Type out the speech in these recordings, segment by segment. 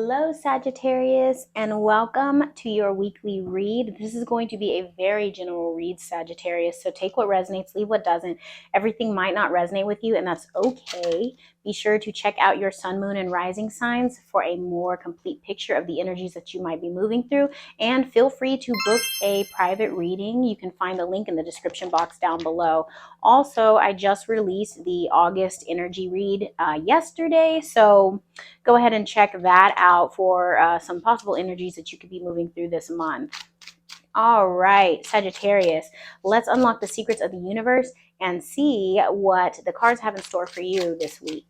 Hello, Sagittarius, and welcome to your weekly read. This is going to be a very general read, Sagittarius, so take what resonates, leave what doesn't. Everything might not resonate with you, and that's okay. Be sure to check out your sun, moon, and rising signs for a more complete picture of the energies that you might be moving through, and feel free to book a private reading. You can find the link in the description box down below. Also, I just released the August energy read yesterday, so go ahead and check that out for some possible energies that you could be moving through this month. All right, Sagittarius, let's unlock the secrets of the universe and see what the cards have in store for you this week.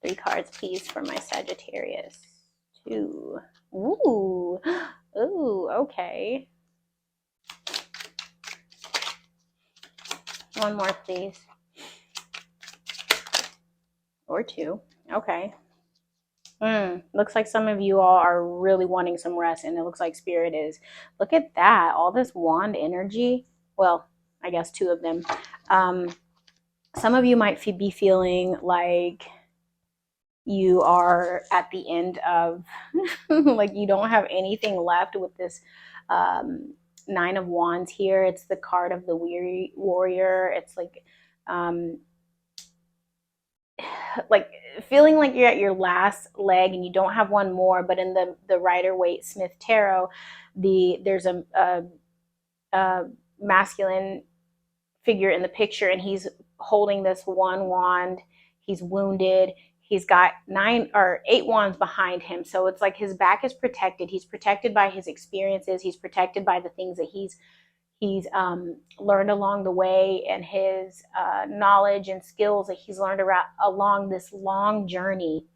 3 cards, please, for my Sagittarius. 2. Ooh, ooh, okay. 1 more, please. Or 2. Okay. Looks like some of you all are really wanting some rest, and it looks like Spirit is. Look at that. All this wand energy. Well, I guess 2 of them. Some of you might be feeling like you are at the end of, like you don't have anything left with this 9 of Wands here. It's the card of the weary warrior. It's like feeling like you're at your last leg and you don't have one more. But in the Rider-Waite-Smith tarot, there's a masculine figure in the picture, and he's holding this 1 wand. He's wounded. He's got 9 or 8 wands behind him, so it's like his back is protected. He's protected by his experiences. He's protected by the things that he's learned along the way, and his knowledge and skills that he's learned along this long journey.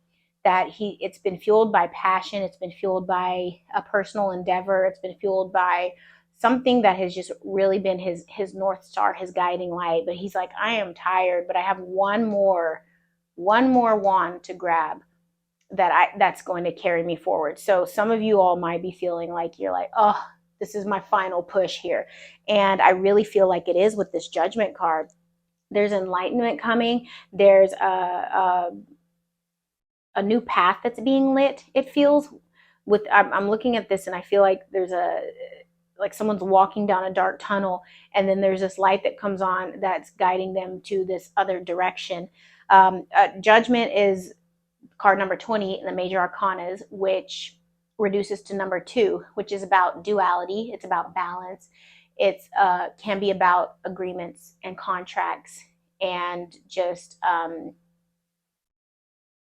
That it's been fueled by passion. It's been fueled by a personal endeavor. It's been fueled by something that has just really been his North Star, his guiding light. But he's like, I am tired, but I have one more wand to grab that's going to carry me forward. So some of you all might be feeling like you're like, oh, this is my final push here. And I really feel like it is with this Judgment card. There's enlightenment coming. There's a new path that's being lit. It feels I'm looking at this and I feel like there's like someone's walking down a dark tunnel, and then there's this light that comes on that's guiding them to this other direction. Judgment is card number 20 in the major arcanas, which reduces to number 2, which is about duality. It's about balance. It's can be about agreements and contracts, and just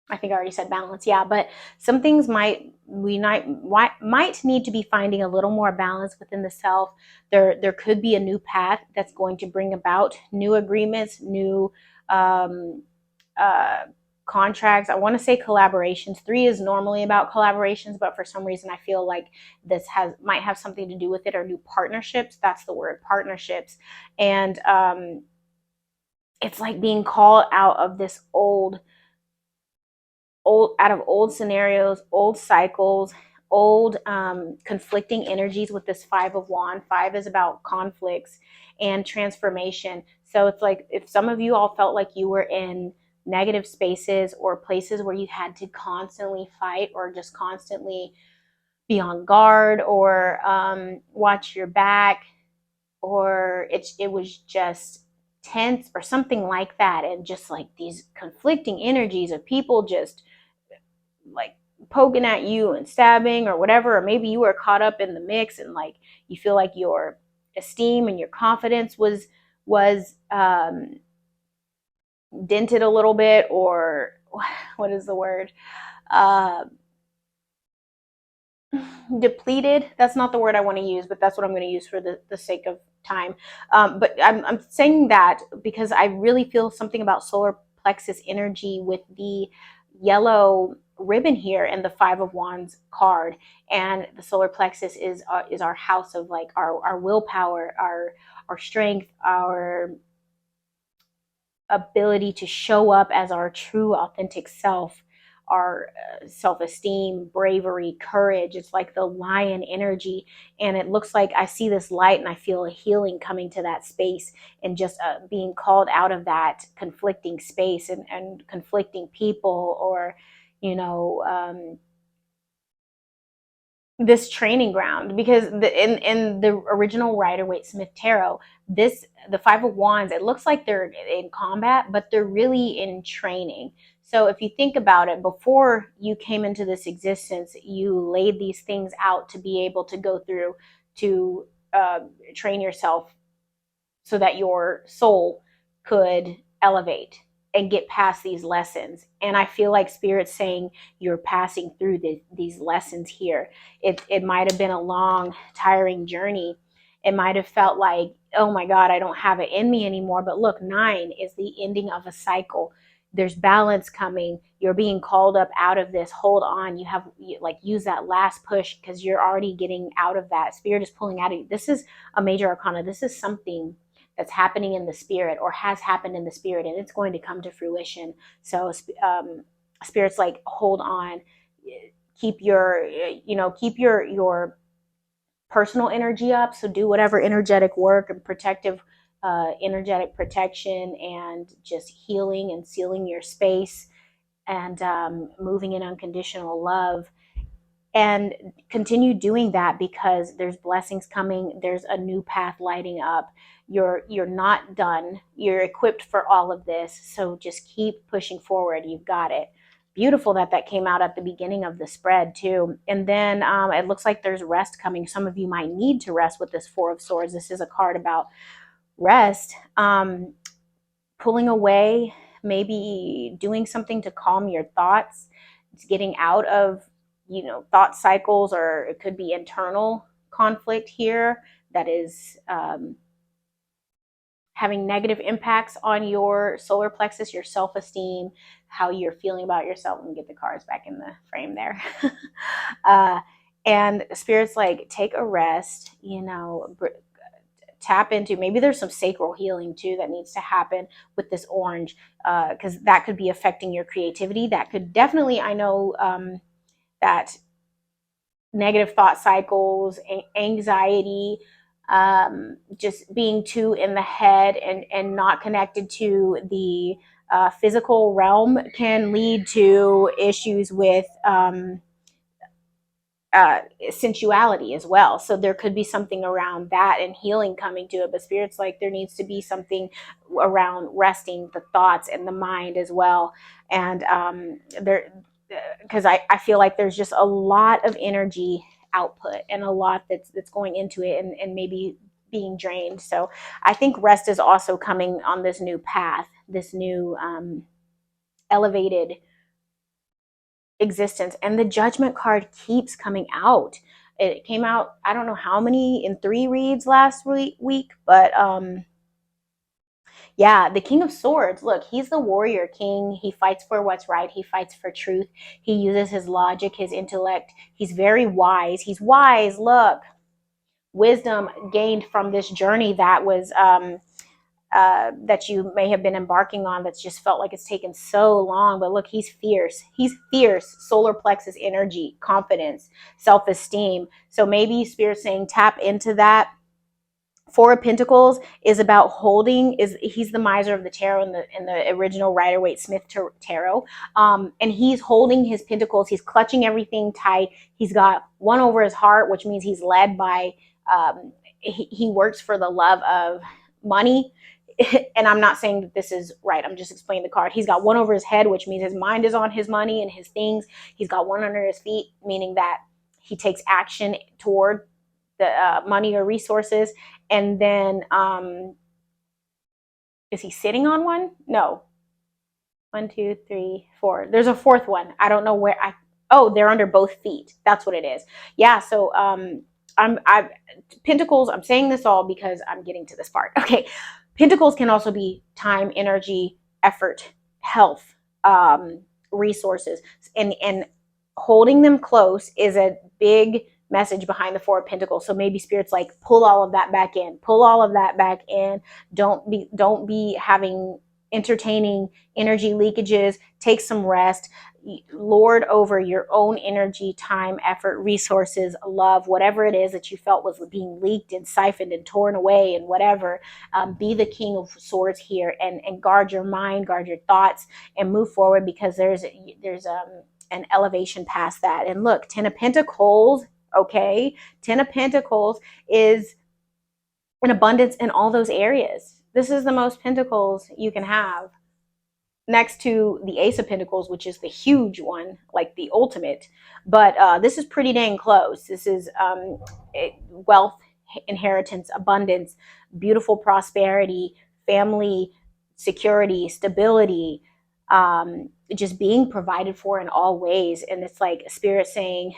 I think I already said balance, yeah, but some things might need to be finding a little more balance within the self. There could be a new path that's going to bring about new agreements, new contracts. I want to say collaborations. 3 is normally about collaborations, but for some reason I feel like this might have something to do with it, or new partnerships. That's the word, partnerships. And it's like being called out of this old scenarios, old cycles, old conflicting energies with this 5 of Wands. 5 is about conflicts and transformation. So it's like if some of you all felt like you were in negative spaces or places where you had to constantly fight, or just constantly be on guard, or watch your back, or it was just tense or something like that, and just like these conflicting energies of people just like poking at you and stabbing or whatever, or maybe you were caught up in the mix and like you feel like your esteem and your confidence was dented a little bit, or what is the word, depleted. That's not the word I want to use, but that's what I'm going to use for the sake of time. But I'm saying that because I really feel something about solar plexus energy with the yellow ribbon here and the 5 of Wands card. And the solar plexus is our house of like our willpower, our strength, our ability to show up as our true authentic self, our self-esteem, bravery, courage. It's like the lion energy, and it looks like I see this light and I feel a healing coming to that space, and just being called out of that conflicting space and conflicting people, or you know, this training ground, because in the original Rider-Waite-Smith tarot, the Five of Wands, it looks like they're in combat, but they're really in training. So if you think about it, before you came into this existence, you laid these things out to be able to go through to train yourself so that your soul could elevate and get past these lessons. And I feel like Spirit's saying you're passing through these lessons here. It might have been a long, tiring journey. It might have felt like, oh my God, I don't have it in me anymore. But look, 9 is the ending of a cycle. There's balance coming. You're being called up out of this. Hold on. Like, use that last push, because you're already getting out of that. Spirit is pulling out of you. This is a major arcana. This is something that's happening in the spirit, or has happened in the spirit, and it's going to come to fruition. So Spirit's like, hold on, keep your personal energy up. So do whatever energetic work and protective energetic protection, and just healing and sealing your space, and moving in unconditional love, and continue doing that, because there's blessings coming. There's a new path lighting up. You're not done. You're equipped for all of this. So just keep pushing forward. You've got it. Beautiful that came out at the beginning of the spread too. And then it looks like there's rest coming. Some of you might need to rest with this Four of Swords. This is a card about rest. Pulling away, maybe doing something to calm your thoughts. It's getting out of thought cycles, or it could be internal conflict here that is having negative impacts on your solar plexus, your self-esteem, how you're feeling about yourself. Let me get the cards back in the frame there. And Spirit's like, take a rest, tap into, maybe there's some sacral healing too that needs to happen with this orange, because that could be affecting your creativity. That could definitely, I know, that negative thought cycles, anxiety, just being too in the head and not connected to the physical realm can lead to issues with sensuality as well. So there could be something around that and healing coming to it. But Spirit's like, there needs to be something around resting the thoughts and the mind as well. And because I feel like there's just a lot of energy output and a lot that's going into it, and maybe being drained. So I think rest is also coming on this new path, this new elevated existence. And the Judgment card keeps coming out. It came out, I don't know how many, in 3 reads last week, but yeah, the King of Swords, look, he's the warrior king. He fights for what's right. He fights for truth. He uses his logic, his intellect. He's very wise. He's wise. Look, wisdom gained from this journey that was that you may have been embarking on, that's just felt like it's taken so long. But look, he's fierce. He's fierce. Solar plexus energy, confidence, self-esteem. So maybe Spirit's saying tap into that. Four of Pentacles is about holding. He's the miser of the tarot in the original Rider-Waite-Smith tarot, and he's holding his pentacles. He's clutching everything tight. He's got one over his heart, which means he's led by. He works for the love of money. And I'm not saying that this is right. I'm just explaining the card. He's got one over his head, which means his mind is on his money and his things. He's got one under his feet, meaning that he takes action toward the money or resources. And then is he sitting on one? No. 1, 2, 3, 4. There's a 4th one. I don't know where. They're under both feet. That's what it is. Yeah. So Pentacles. I'm saying this all because I'm getting to this part. Okay. Pentacles can also be time, energy, effort, health, resources, and holding them close is a big message behind the Four of Pentacles. So maybe Spirit's like, pull all of that back in. Pull all of that back in. Don't be having entertaining energy leakages. Take some rest. Lord over your own energy, time, effort, resources, love, whatever it is that you felt was being leaked and siphoned and torn away and whatever. Be the King of Swords here and guard your mind, guard your thoughts, and move forward, because there's and elevation past that. And look, 10 of Pentacles, okay? 10 of Pentacles is an abundance in all those areas. This is the most pentacles you can have, next to the Ace of Pentacles, which is the huge one, like the ultimate. But this is pretty dang close. This is wealth, inheritance, abundance, beautiful prosperity, family, security, stability, just being provided for in all ways. And it's like Spirit saying,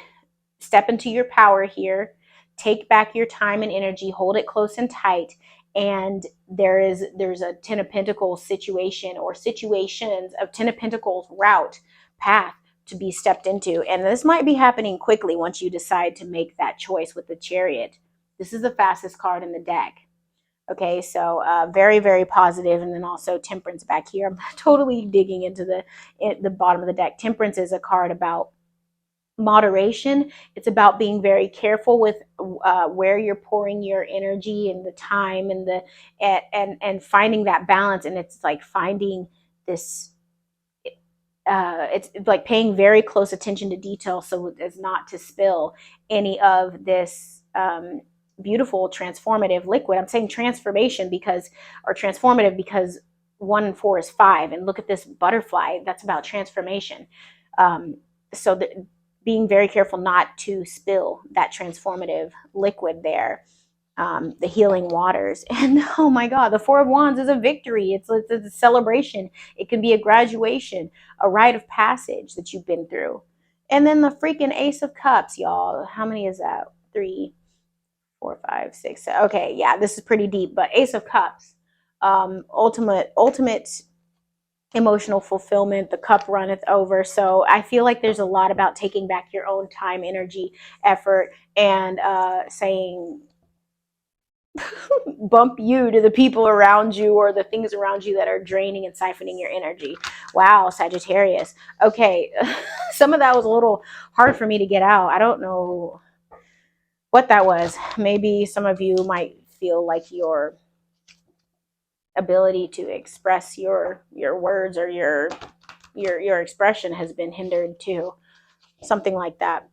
step into your power here, take back your time and energy, hold it close and tight. And there's a 10 of Pentacles situation, or situations of 10 of Pentacles route, path to be stepped into. And this might be happening quickly once you decide to make that choice with the Chariot. This is the fastest card in the deck. Okay, so very, very positive. And then also Temperance back here. I'm totally digging into the bottom of the deck. Temperance is a card about moderation. It's about being very careful with where you're pouring your energy and the time and and finding that balance. And it's like finding this it's like paying very close attention to detail so as not to spill any of this beautiful transformative liquid. I'm saying transformation because, or transformative, because 1 and 4 is 5, and look at this butterfly, that's about transformation. So being very careful not to spill that transformative liquid there, the healing waters. And oh my God, the 4 of Wands is a victory. It's a celebration. It can be a graduation, a rite of passage that you've been through. And then the freaking Ace of Cups, y'all. How many is that? 3, 4, 5, 6, 7. Okay, yeah, this is pretty deep. But Ace of Cups, ultimate emotional fulfillment. The cup runneth over. So I feel like there's a lot about taking back your own time, energy, effort, and saying bump you to the people around you or the things around you that are draining and siphoning your energy. Wow, Sagittarius. Okay, some of that was a little hard for me to get out. I don't know what that was. Maybe some of you might feel like your ability to express your words or your expression has been hindered too, something like that.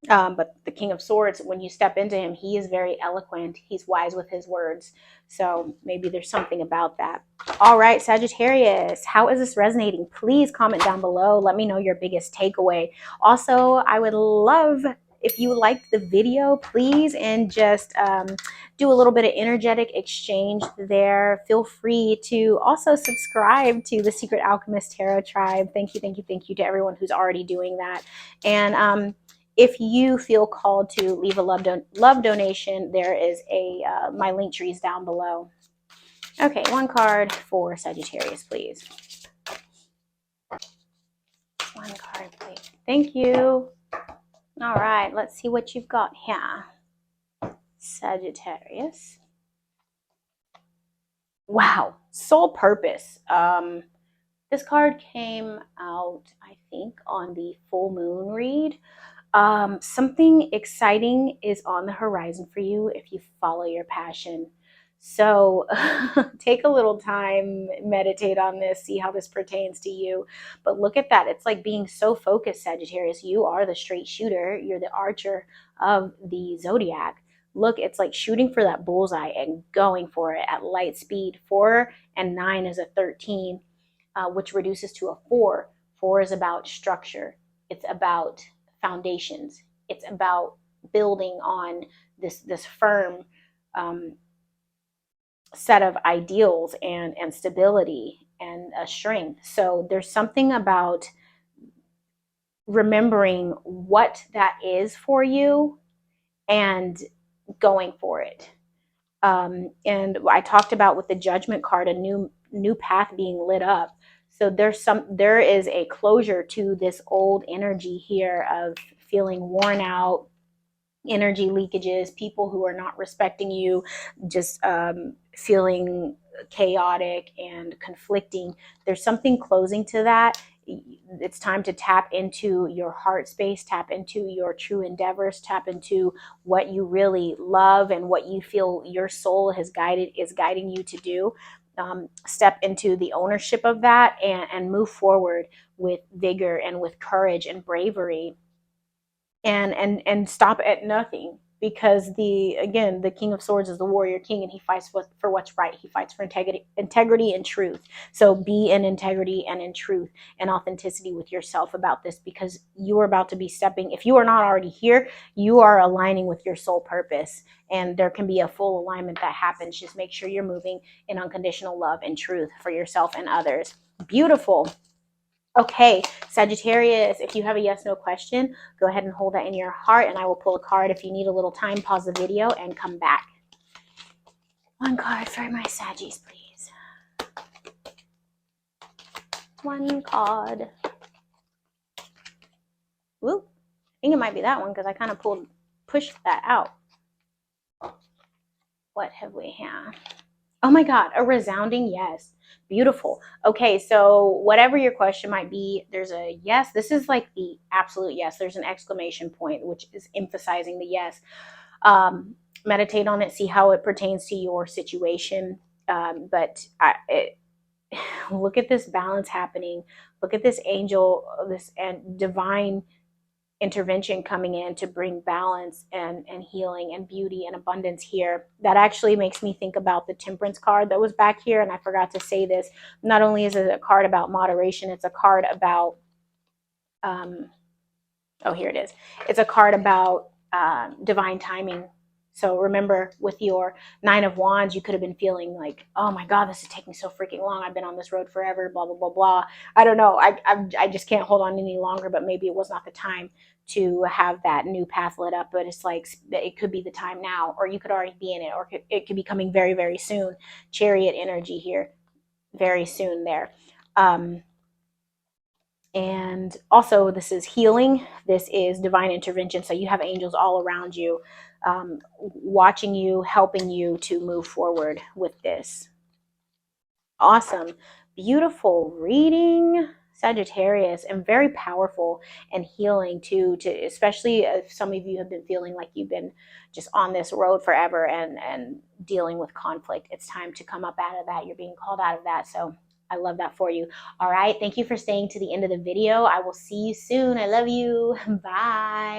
But the King of Swords, when you step into him, he is very eloquent. He's wise with his words. So maybe there's something about that. All right, Sagittarius, how is this resonating? Please comment down below. Let me know your biggest takeaway. Also, I would love if you liked the video, please, and just do a little bit of energetic exchange there. Feel free to also subscribe to the Secret Alchemist Tarot Tribe. Thank you, thank you, thank you to everyone who's already doing that. And if you feel called to leave a love donation, there is my link tree is down below. Okay, 1 card for Sagittarius, please. 1 card, please. Thank you. All right, let's see what you've got here, Sagittarius. Wow, soul purpose. This card came out, I think, on the full moon read. Something exciting is on the horizon for you if you follow your passion. So take a little time, meditate on this, see how this pertains to you. But look at that. It's like being so focused, Sagittarius. You are the straight shooter. You're the archer of the zodiac. Look, it's like shooting for that bullseye and going for it at light speed. 4 and 9 is a 13, which reduces to a 4. 4 is about structure. It's about foundations. It's about building on this firm set of ideals and stability and a strength. So there's something about remembering what that is for you and going for it. And I talked about with the Judgment card, a new path being lit up. So there is a closure to this old energy here of feeling worn out, energy leakages, people who are not respecting you, just feeling chaotic and conflicting. There's something closing to that. It's time to tap into your heart space, tap into your true endeavors, tap into what you really love and what you feel your soul is guiding you to do. step into the ownership of that and move forward with vigor and with courage and bravery, and stop at nothing, because the King of Swords is the warrior king, and he fights for what's right. He fights for integrity and truth. So be in integrity and in truth and authenticity with yourself about this, because you are about to be stepping, if you are not already here, you are aligning with your soul purpose, and there can be a full alignment that happens. Just make sure you're moving in unconditional love and truth for yourself and others. Beautiful. Okay, Sagittarius, if you have a yes, no question, go ahead and hold that in your heart, and I will pull a card. If you need a little time, pause the video and come back. One card for my Saggies, please. One card. Whoop. I think it might be that one, because I kind of pushed that out. What have we here? Oh my God, a resounding yes. Beautiful. Okay, so whatever your question might be, there's a yes. This is like the absolute yes. There's an exclamation point, which is emphasizing the yes. Meditate on it, see how it pertains to your situation. Look at this balance happening. Look at this angel, this and divine intervention coming in to bring balance and healing and beauty and abundance here. That actually makes me think about the Temperance card that was back here, and I forgot to say this. Not only is it a card about moderation, it's a card about oh, here it is. It's a card about divine timing. So remember, with your Nine of Wands, you could have been feeling like, oh my God, this is taking so freaking long. I've been on this road forever, blah, blah, blah, blah. I don't know. I just can't hold on any longer, but maybe it was not the time to have that new path lit up. But it's like, it could be the time now, or you could already be in it, or it could be coming very, very soon. Chariot energy here, very soon there. And also, this is healing. This is divine intervention. So you have angels all around you, watching you, helping you to move forward with this. Awesome. Beautiful reading, Sagittarius, and very powerful and healing too, especially if some of you have been feeling like you've been just on this road forever and dealing with conflict. It's time to come up out of that. You're being called out of that. So I love that for you. All right. Thank you for staying to the end of the video. I will see you soon. I love you. Bye.